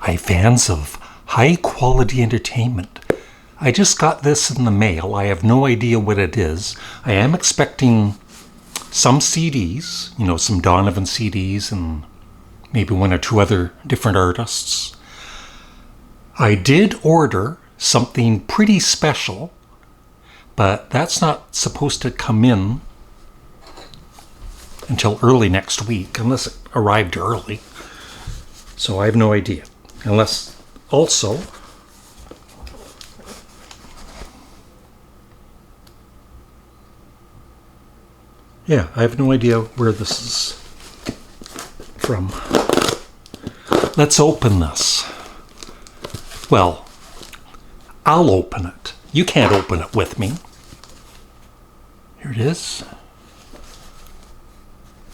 Hi, fans of high-quality entertainment. I just got this in the mail. I have no idea what it is. I am expecting some CDs, some Donovan CDs and maybe one or two other different artists. I did order something pretty special, but that's not supposed to come in until early next week, unless it arrived early. So I have no idea. Unless also, I have no idea where this is from. Let's open this. Well, I'll open it. You can't open it with me. Here it is.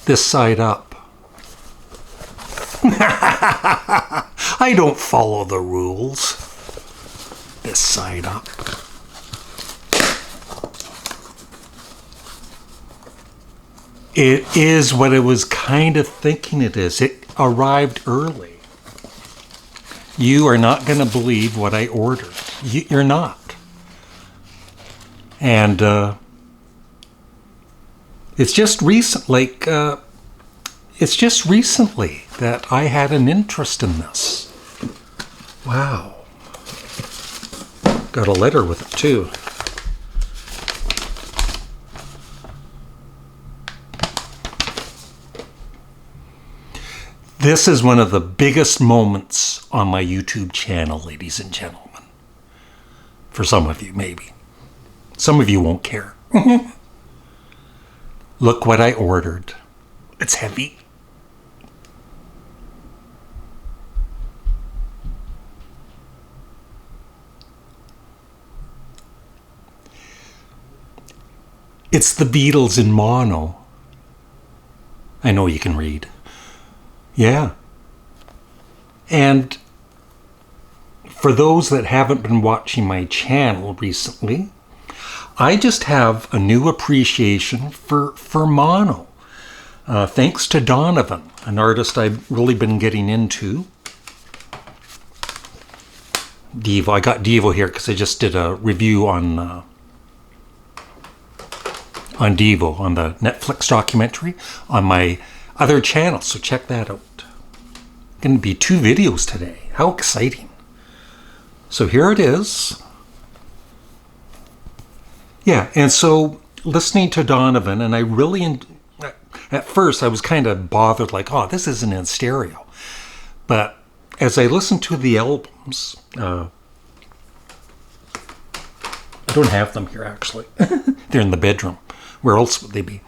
This side up. I don't follow the rules. This side up. It is what I was kind of thinking it is. It arrived early. You are not going to believe what I ordered. You're not. And it's just recently that I had an interest in this. Wow. Got a letter with it too. This is one of the biggest moments on my YouTube channel, ladies and gentlemen. For some of you, maybe. Some of you won't care. Look what I ordered. It's heavy. It's the Beatles in mono. I know you can read. Yeah. And for those that haven't been watching my channel recently, I just have a new appreciation for mono. Thanks to Donovan, an artist I've really been getting into. Devo. I got Devo here because I just did a review on Devo, on the Netflix documentary, on my other channel, so check that out. Going to be 2 videos today. How exciting. So here it is. Yeah, and so listening to Donovan, and I really, at first I was kind of bothered, like, oh, this isn't in stereo. But as I listened to the albums, I don't have them here actually. They're in the bedroom. Where else would they be?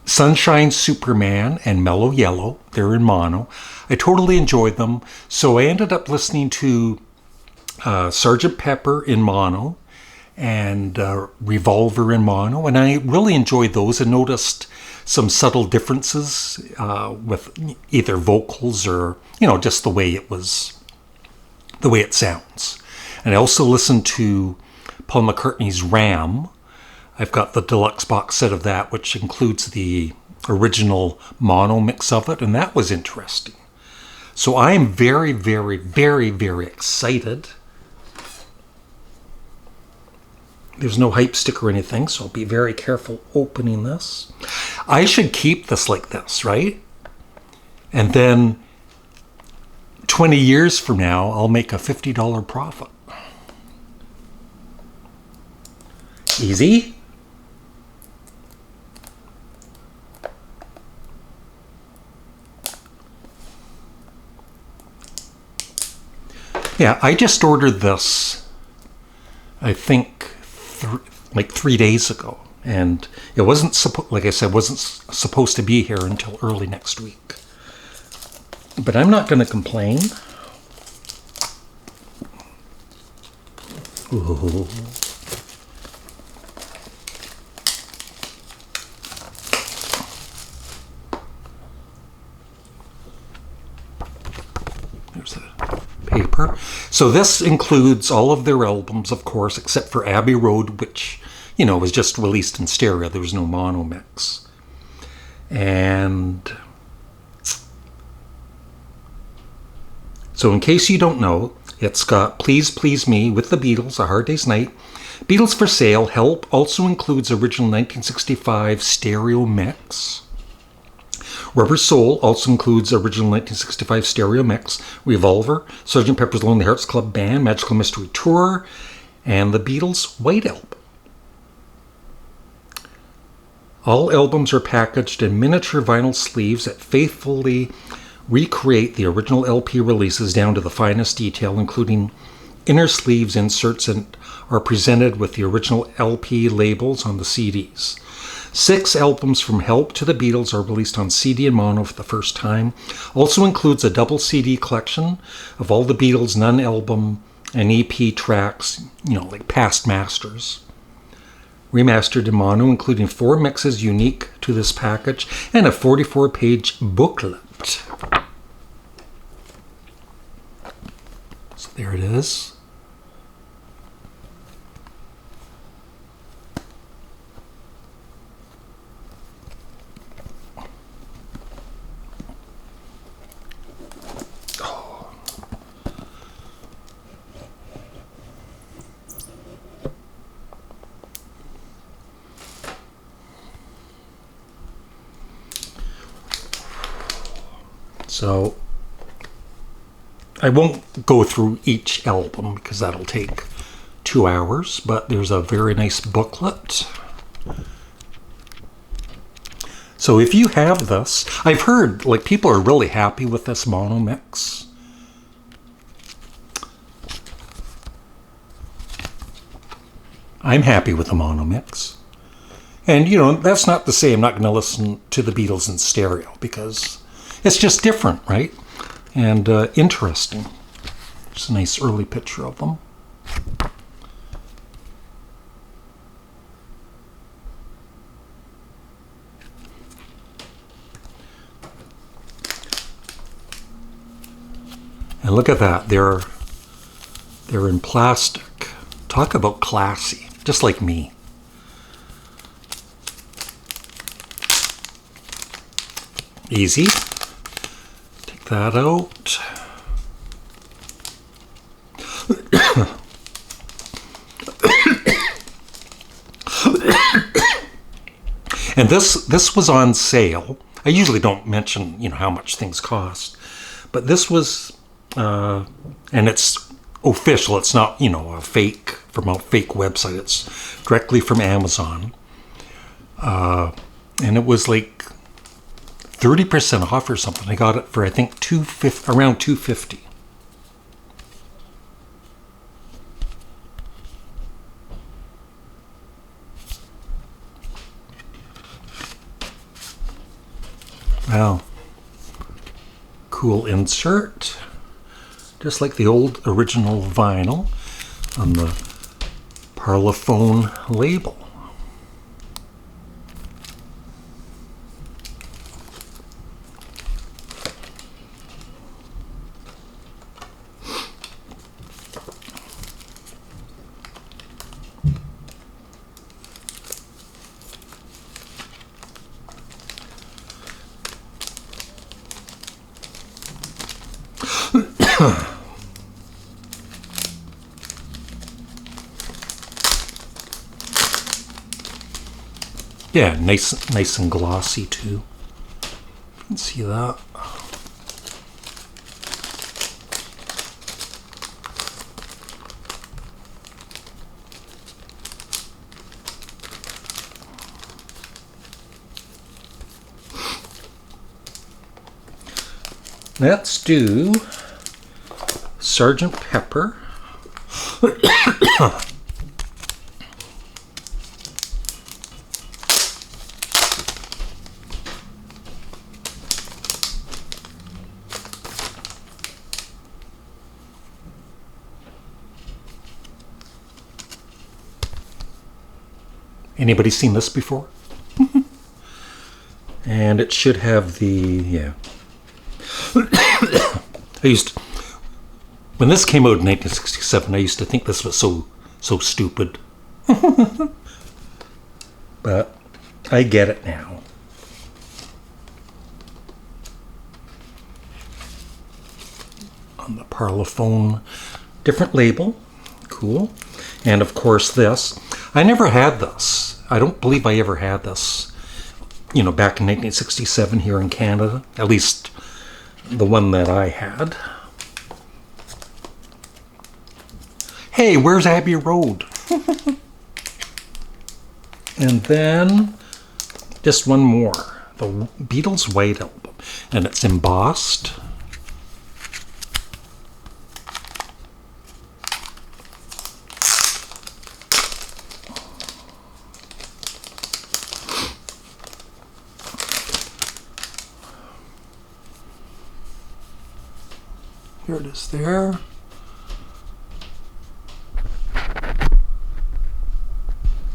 Sunshine Superman and Mellow Yellow, they're in mono. I totally enjoyed them. So I ended up listening to Sgt. Pepper in mono and Revolver in mono. And I really enjoyed those and noticed some subtle differences with either vocals or, just the way it sounds. And I also listened to Paul McCartney's Ram. I've got the deluxe box set of that, which includes the original mono mix of it, and that was interesting. So I am very, very, very, very excited. There's no hype stick or anything, so I'll be very careful opening this. I should keep this like this, right? And then 20 years from now, I'll make a $50 profit. Easy. Yeah, I just ordered this, I think, like 3 days ago. And it wasn't, like I said, wasn't supposed to be here until early next week. But I'm not going to complain. Ooh. There's the paper. So this includes all of their albums, of course, except for Abbey Road, which, was just released in stereo. There was no mono mix. And So in case you don't know, it's got Please Please Me with the Beatles, A Hard Day's Night, Beatles for Sale, Help, also includes original 1965 stereo mix. Rubber Soul also includes original 1965 stereo mix, Revolver, Sgt. Pepper's Lonely Hearts Club Band, Magical Mystery Tour, and the Beatles' White Album. All albums are packaged in miniature vinyl sleeves that faithfully recreate the original LP releases down to the finest detail, including inner sleeves inserts, and are presented with the original LP labels on the CDs. 6 albums from Help to the Beatles are released on CD and mono for the first time. Also includes a double CD collection of all the Beatles' non-album and EP tracks, like past masters. Remastered in mono, including 4 mixes unique to this package and a 44-page booklet. So there it is. So I won't go through each album because that'll take 2 hours, but there's a very nice booklet. So if you have this, I've heard people are really happy with this mono mix. I'm happy with the mono mix. And that's not to say I'm not going to listen to the Beatles in stereo, because it's just different, right? And interesting. Just a nice early picture of them. And look at that. They're in plastic. Talk about classy. Just like me. Easy. That out. And this was on sale. I usually don't mention how much things cost, but this was and it's official. It's not a fake from a fake website. It's directly from Amazon, and it was 30% off or something. I got it for, I think, around $250. Wow. Cool insert. Just like the old original vinyl on the Parlophone label. Yeah, nice and glossy too. You can see that. Let's do Sgt. Pepper. Anybody seen this before? And it should have the, when this came out in 1967, I used to think this was so stupid. But I get it now. on the Parlophone. Different label. Cool. And of course this. I never had this. I don't believe I ever had this, you know, back in 1967 here in Canada. At least the one that I had. Hey, where's Abbey Road? And then just one more. The Beatles White Album. And it's embossed. Here it is there.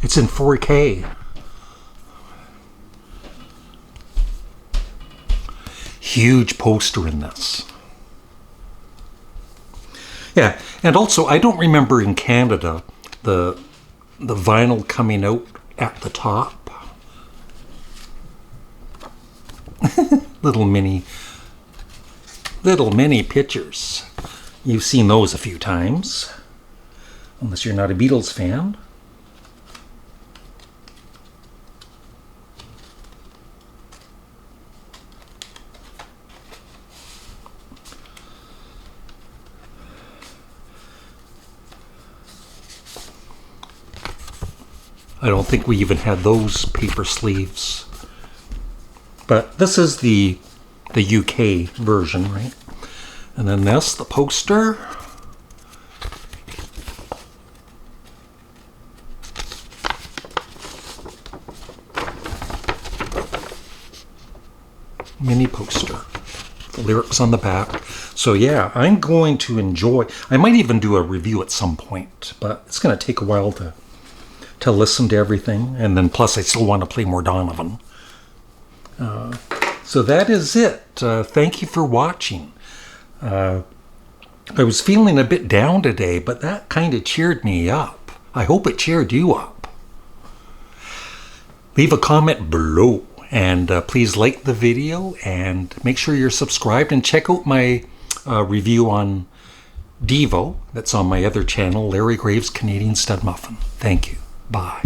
It's in 4K. Huge poster in this. Yeah, and also I don't remember in Canada the vinyl coming out at the top. little mini pictures. You've seen those a few times, unless you're not a Beatles fan. I don't think we even had those paper sleeves. But this is the UK version, right? And then this, the poster. Mini poster. The lyrics on the back. So yeah, I'm going to enjoy. I might even do a review at some point, but it's going to take a while to listen to everything, and then plus I still want to play more Donovan. So that is it. Thank you for watching. I was feeling a bit down today, but that kind of cheered me up. I hope it cheered you up. Leave a comment below, and please like the video, and make sure you're subscribed, and check out my review on Devo that's on my other channel, Larry Graves Canadian Studmuffin. Thank you. Bye.